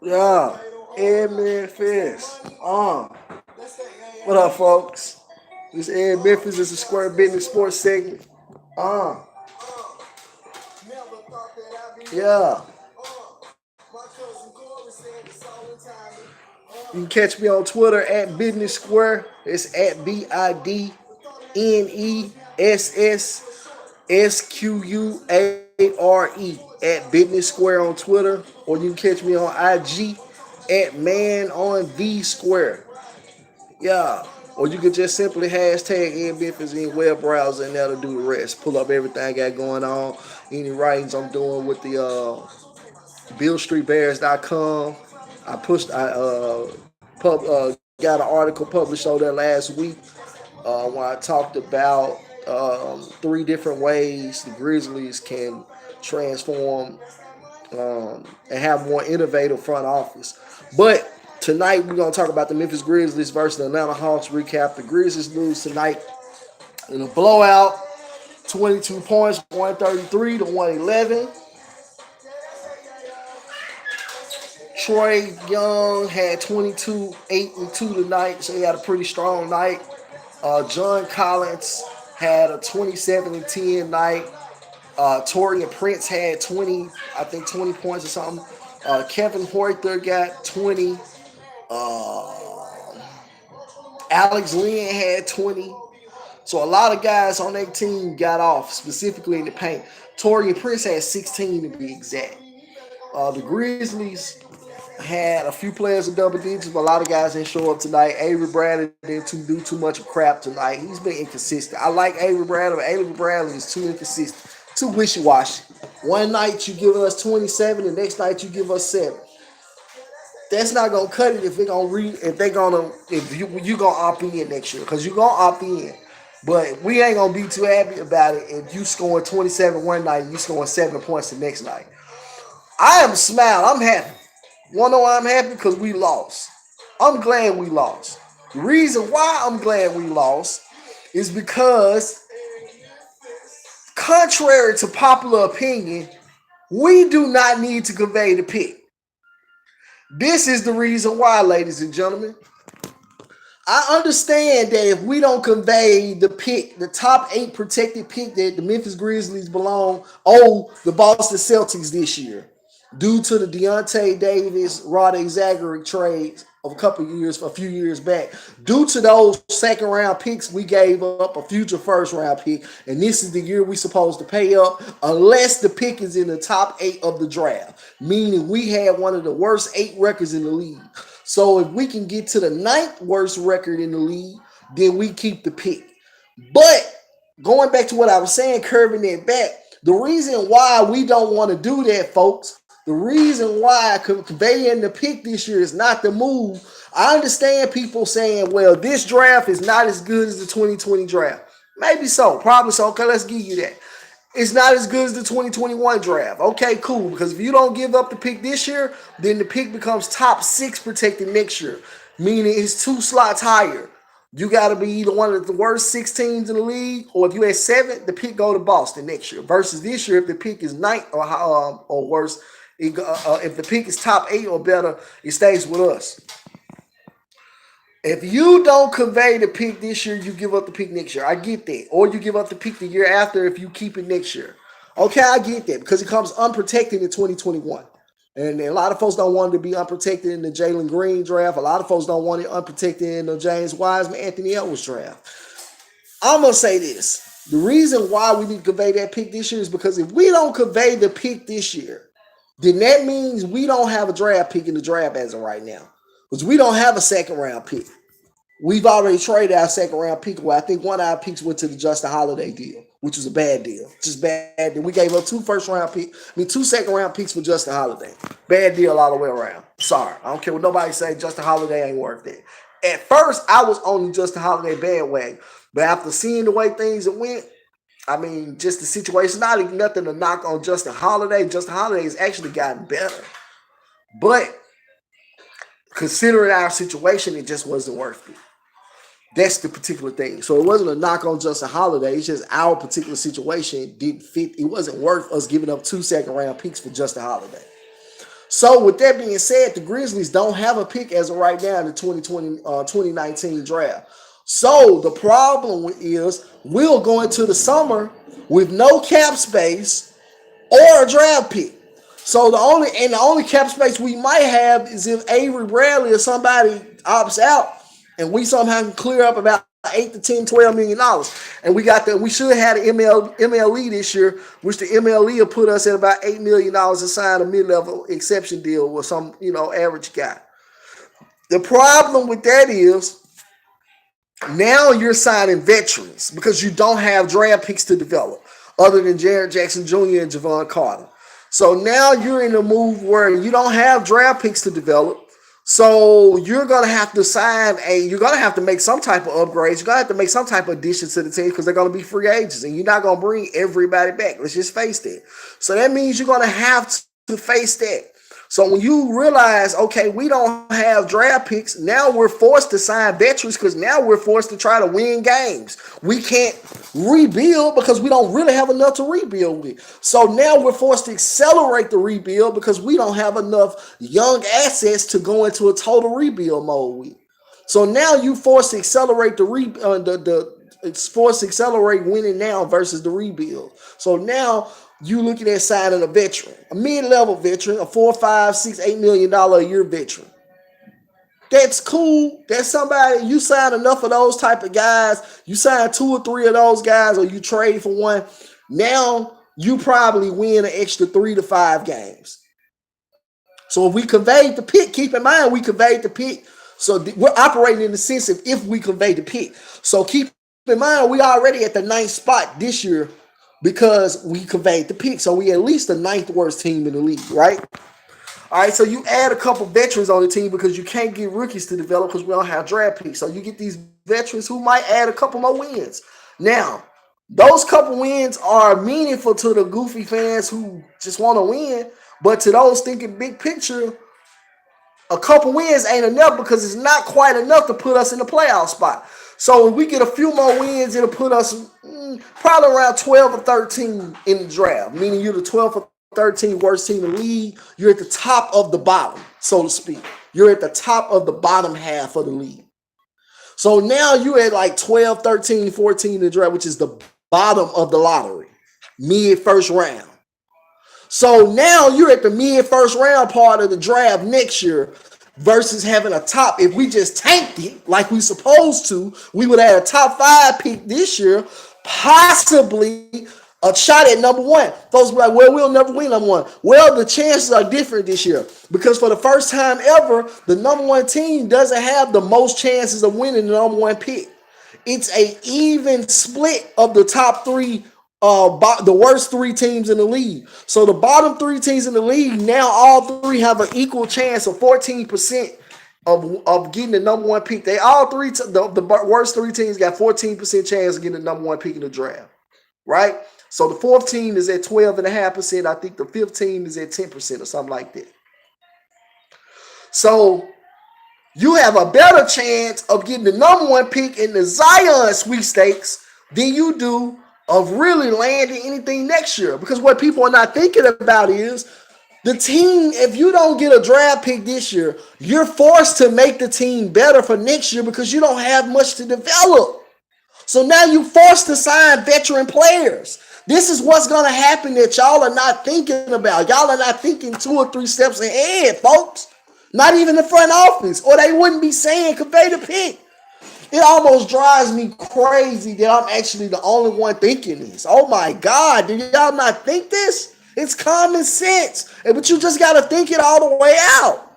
Yeah, Ed Memphis. What up, folks? This Ed Memphis is a Square Business Sports segment. Uh, yeah. You can catch me on Twitter at Business Square. It's at BIDNESSSQUARE at Business Square on Twitter, or you can catch me on IG at Man on V Square. Yeah. Or you could just simply hashtag Ed Memphis in web browser and that'll do the rest. Pull up everything I got going on. Any writings I'm doing with the BillStreetBears.com. I got an article published on there last week when I talked about three different ways the Grizzlies can transform and have more innovative front office. But tonight we're gonna talk about the Memphis Grizzlies versus the Atlanta Hawks. Recap: the Grizzlies lose tonight in a blowout, 22 points, 133 to 111. Troy Young had 22, 8 and 2 tonight, so he had a pretty strong night. John Collins had a 27 and 10 night. Torian Prince had 20, I think 20 points or something. Kevin Hoyter got 20. Uh, Alex Lynn had 20. So a lot of guys on that team got off, specifically in the paint. Torian Prince had 16 to be exact. The Grizzlies had a few players in double digits, but a lot of guys didn't show up tonight. Avery Bradley didn't do too much of crap tonight. He's been inconsistent. I like Avery Bradley, but Avery Bradley is too inconsistent, too wishy-washy. One night you give us 27, the next night you give us 7. That's not gonna cut it if you gonna opt in next year, because you gonna opt in. But we ain't gonna be too happy about it if you scoring 27 one night and you scoring 7 points the next night. I am smiling. I'm happy. Wanna know why I'm happy? Because we lost. I'm glad we lost. The reason why I'm glad we lost is because, contrary to popular opinion, we do not need to convey the pick. This is the reason why, ladies and gentlemen. I understand that if we don't convey the pick, the top 8 protected pick that the Memphis Grizzlies owe the Boston Celtics this year, due to the Deontay Davis, Rodney Zagaric trades of a few years back, due to those second round picks, we gave up a future first round pick, and this is the year we supposed to pay up unless the pick is in the top 8 of the draft, meaning we had one of the worst 8 records in the league. So if we can get to the 9th worst record in the league, then we keep the pick. But going back to what I was saying, curving it back, the reason why we don't want to do that, folks, the reason why conveying the pick this year is not the move. I understand people saying, well, this draft is not as good as the 2020 draft. Maybe so, probably so. Okay, let's give you that. It's not as good as the 2021 draft. Okay, cool. Because if you don't give up the pick this year, then the pick becomes top 6 protected next year, meaning it's 2 slots higher. You got to be either one of the worst 6 teams in the league, or if you at 7, the pick go to Boston next year. Versus this year, if the pick is 9th or worse, if the pick is top 8 or better, it stays with us. If you don't convey the pick this year, you give up the pick next year. I get that. Or you give up the pick the year after if you keep it next year. Okay, I get that, because it comes unprotected in 2021. And a lot of folks don't want it to be unprotected in the Jalen Green draft. A lot of folks don't want it unprotected in the James Wiseman, Anthony Edwards draft. I'm going to say this. The reason why we need to convey that pick this year is because if we don't convey the pick this year, then that means we don't have a draft pick in the draft as of right now. Because we don't have a second round pick. We've already traded our second round pick. Well, I think one of our picks went to the Justin Holiday deal, which was a bad deal. Just bad. We gave up 2 2 second round picks for Justin Holiday. Bad deal all the way around. Sorry. I don't care what nobody say. Justin Holiday ain't worth it. At first, I was on the Justin Holiday bandwagon. But after seeing the way things went, I mean, just the situation, nothing to knock on Justin Holiday. Justin Holiday has actually gotten better. But considering our situation, it just wasn't worth it. That's the particular thing. So it wasn't a knock on Justin Holiday. It's just our particular situation didn't fit. It wasn't worth us giving up 2 second round picks for Justin Holiday. So with that being said, the Grizzlies don't have a pick as of right now in the 2019 draft. So the problem is we'll go into the summer with no cap space or a draft pick. So the only cap space we might have is if Avery Bradley or somebody opts out and we somehow can clear up about 8 to 10, $12 million. And we should have the MLE this year, which the MLE will put us at about $8 million to sign a mid-level exception deal with some, average guy. The problem with that is now you're signing veterans because you don't have draft picks to develop other than Jared Jackson Jr. and Javon Carter. So now you're in a move where you don't have draft picks to develop. So you're going to have to you're going to have to make some type of upgrades. You're going to have to make some type of additions to the team because they're going to be free agents and you're not going to bring everybody back. Let's just face that. So that means you're going to have to face that. So when you realize, okay, we don't have draft picks, now we're forced to sign veterans because now we're forced to try to win games. We can't rebuild because we don't really have enough to rebuild with. So now we're forced to accelerate the rebuild because we don't have enough young assets to go into a total rebuild mode with. So now you forced to accelerate it's forced to accelerate winning now versus the rebuild. So now you looking at signing a veteran, a mid-level veteran, a $4, $5, $6, $8 million a year veteran. That's cool. That's somebody, you sign enough of those type of guys, you sign 2 or 3 of those guys, or you trade for one. Now you probably win an extra 3 to 5 games. So if we conveyed the pick, keep in mind we conveyed the pick. So we're operating in the sense of if we convey the pick. So keep in mind we already at the 9th spot this year because we conveyed the pick. So we at least the 9th worst team in the league, right? All right, so you add a couple veterans on the team because you can't get rookies to develop because we don't have draft picks. So you get these veterans who might add a couple more wins. Now, those couple wins are meaningful to the goofy fans who just want to win, but to those thinking big picture, a couple wins ain't enough because it's not quite enough to put us in the playoff spot. So if we get a few more wins, it'll put us probably around 12 or 13 in the draft, meaning you're the 12th or 13th worst team in the league. You're at the top of the bottom, so to speak. You're at the top of the bottom half of the league. So now you're at like 12, 13, 14 in the draft, which is the bottom of the lottery, mid-first round. So now you're at the mid-first round part of the draft next year versus having a top. If we just tanked it like we supposed to, we would have a top 5 pick this year, possibly a shot at number 1. Folks be like, well, we'll never win number 1. Well, the chances are different this year because for the first time ever, the number 1 team doesn't have the most chances of winning the number 1 pick. It's an even split of the top 3, the worst 3 teams in the league. So the bottom 3 teams in the league, now all 3 have an equal chance of 14% of getting the number 1 pick. They all 3, the worst 3 teams got 14% chance of getting the number 1 pick in the draft, right? So the 4th team is at 12.5%. I think the 5th team is at 10% or something like that. So you have a better chance of getting the number 1 pick in the Zion sweepstakes than you do of really landing anything next year. Because what people are not thinking about is the team, if you don't get a draft pick this year, you're forced to make the team better for next year because you don't have much to develop. So now you're forced to sign veteran players. This is what's going to happen that y'all are not thinking about. Y'all are not thinking 2 or 3 steps ahead, folks. Not even the front office, or they wouldn't be saying convey the pick. It almost drives me crazy that I'm actually the only one thinking this. Oh my God, do y'all not think this? It's common sense, but you just got to think it all the way out.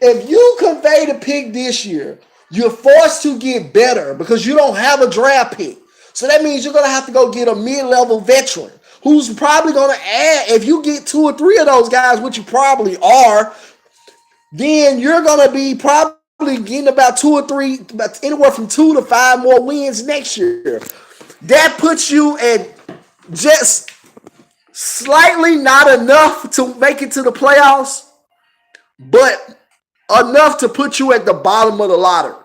If you convey the pick this year, you're forced to get better because you don't have a draft pick. So that means you're going to have to go get a mid-level veteran who's probably going to add, if you get 2 or 3 of those guys, which you probably are, then you're going to be probably getting about 2 or 3, about anywhere from 2 to 5 more wins next year. That puts you at just slightly not enough to make it to the playoffs, but enough to put you at the bottom of the lottery.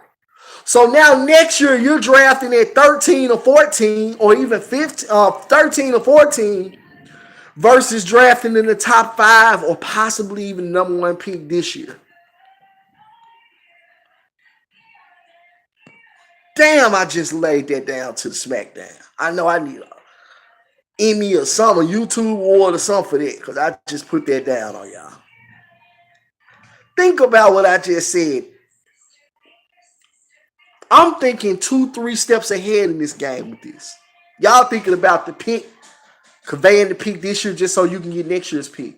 So now next year you're drafting at 13 or 14 or even 15, 13 or 14 versus drafting in the top 5 or possibly even number 1 pick this year. Damn, I just laid that down to the smackdown. I know I need a Emmy or something, a YouTube award or something for that, because I just put that down on y'all. Think about what I just said. I'm thinking 2-3 steps ahead in this game with this. Y'all thinking about the pick, conveying the pick this year just so you can get next year's pick.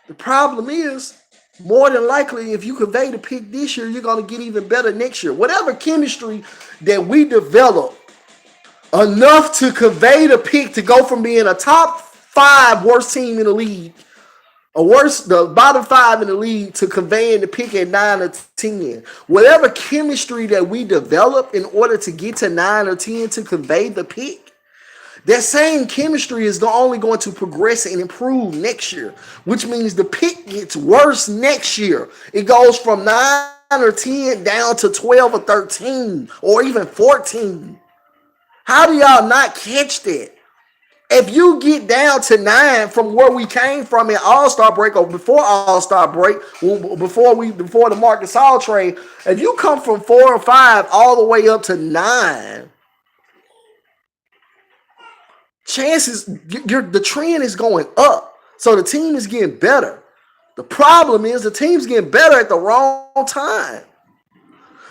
The problem is, more than likely, if you convey the pick this year, you're going to get even better next year. Whatever chemistry that we develop enough to convey the pick to go from being a top 5 worst team in the league, the bottom 5 in the league, to conveying the pick at 9 or 10. Whatever chemistry that we develop in order to get to 9 or 10 to convey the pick, that same chemistry is only going to progress and improve next year, which means the pick gets worse next year. It goes from 9 or 10 down to 12 or 13 or even 14. How do y'all not catch that? If you get down to 9 from where we came from in All-Star break or before All-Star break, before the Marc Gasol trade, if you come from 4 or 5 all the way up to 9, chances the trend is going up. So the team is getting better. The problem is the team's getting better at the wrong time.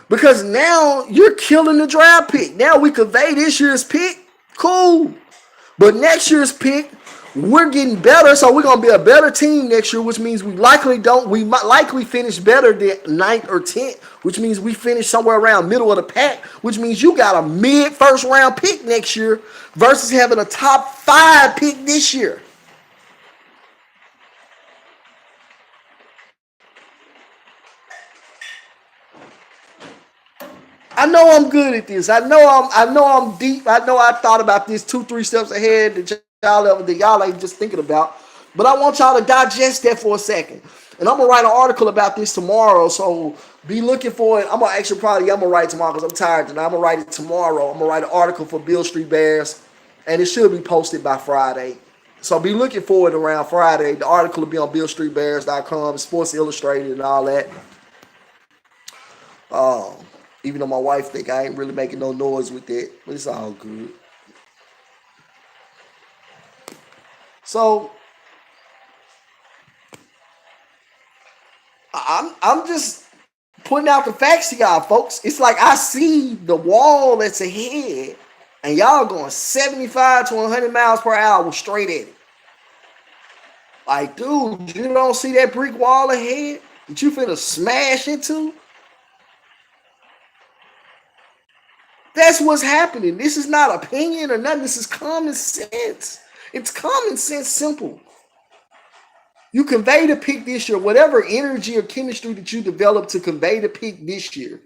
Because now you're killing the draft pick. Now we convey this year's pick. Cool. But next year's pick, we're getting better. So we're going to be a better team next year, which means we might likely finish better than 9th or 10th, which means we finish somewhere around middle of the pack, which means you got a mid first round pick next year versus having a top 5 pick this year. I know I'm good at this. I know I'm deep. I know I thought about this 2-3 steps ahead that y'all ain't just thinking about. But I want y'all to digest that for a second. And I'm gonna write an article about this tomorrow. So be looking for it. I'm gonna write it tomorrow because I'm tired tonight. I'm gonna write it tomorrow. I'm gonna write an article for Beale Street Bears, and it should be posted by Friday. So be looking for it around Friday. The article will be on BealeStreetBears.com, Sports Illustrated, and all that. Even though my wife think I ain't really making no noise with that, but it's all good. So I'm just putting out the facts to y'all, folks. It's like I see the wall that's ahead, and y'all going 75 to 100 miles per hour straight at it. Like, dude, you don't see that brick wall ahead that you finna smash into? That's what's happening. This is not opinion or nothing. This is common sense. It's common sense, simple. You convey the pick this year, whatever energy or chemistry that you develop to convey the pick this year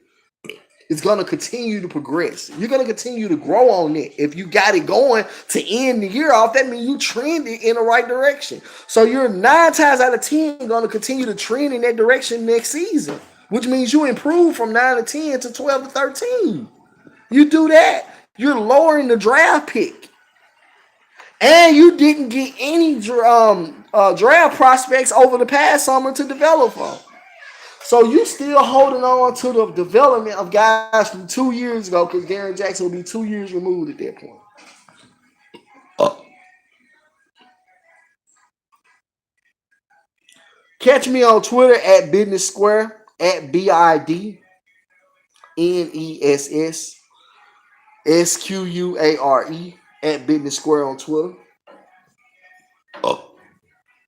is going to continue to progress. You're going to continue to grow on it. If you got it going to end the year off, that means you trended in the right direction. So you're 9 times out of 10 going to continue to trend in that direction next season, which means you improve from 9 to 10 to 12 to 13. You do that, you're lowering the draft pick. And you didn't get any draft prospects over the past summer to develop from. So you still holding on to the development of guys from 2 years ago because Darren Jackson will be 2 years removed at that point. Catch me on Twitter at Business Square, at BIDNESSSQUARE, at Business Square on Twitter.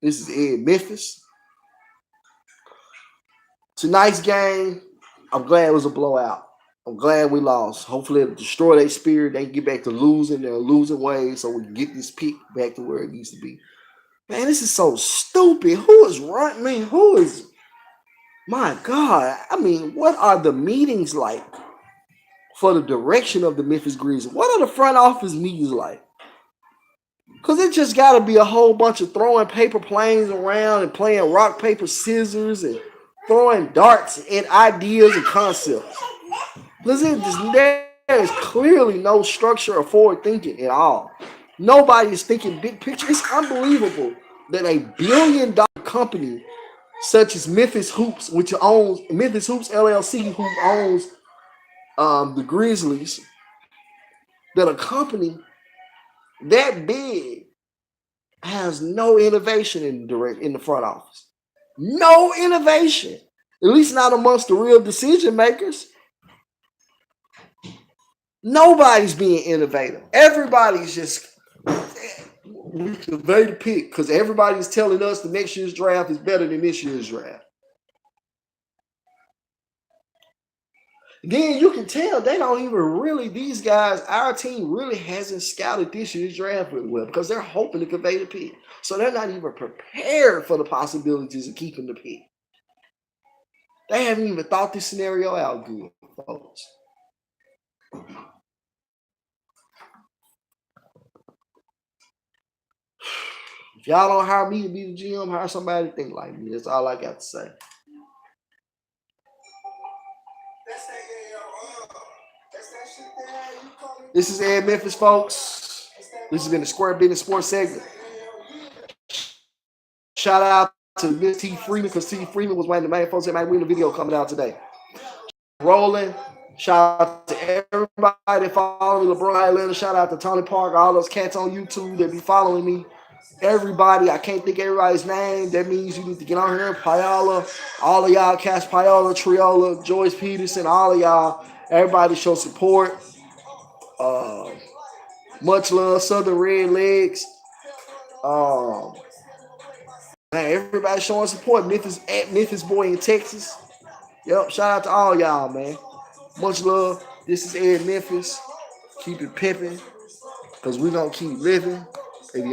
This is Ed Memphis. Tonight's game, I'm glad it was a blowout. I'm glad we lost. Hopefully it'll destroy their spirit. They can get back to losing their losing ways so we can get this pick back to where it needs to be. Man, this is so stupid. Who is right? Man, who is... My God. I mean, what are the meetings like for the direction of the Memphis Grizzlies? What are the front office meetings like? Because it just got to be a whole bunch of throwing paper planes around and playing rock, paper, scissors and throwing darts and ideas and concepts. Because there is clearly no structure or forward thinking at all. Nobody is thinking big picture. It's unbelievable that a billion-dollar company such as Memphis Hoops, which owns Memphis Hoops LLC, who owns the Grizzlies, that a company that big has no innovation in the front office. No innovation, at least not amongst the real decision makers. Nobody's being innovative. Everybody's just we convey the pick because everybody's telling us the next year's draft is better than this year's draft. Then you can tell they don't even really, these guys, our team really hasn't scouted this year's draft really well because they're hoping to convey the pick. So they're not even prepared for the possibilities of keeping the pick. They haven't even thought this scenario out good, folks. If y'all don't hire me to be the GM, hire somebody to think like me. That's all I got to say. This is Ed Mwmphis, folks. This has been the Square Business Sports segment. Shout out to Miss T. Freeman, because T. Freeman was one of the main folks that might win the video coming out today. Rolling. Shout out to everybody that follow me, LeBron Atlanta. Shout out to Tony Parker, all those cats on YouTube that be following me. Everybody, I can't think of everybody's name. That means you need to get on here. Paola, all of y'all, Cash Paola, Triola, Joyce Peterson, all of y'all. Everybody show support. Much love, Southern Red Legs. Man, everybody showing support. Memphis boy in Texas. Yep, shout out to all y'all, man. Much love. This is Ed Mwmphis. Keep it pimping, because we're going to keep living.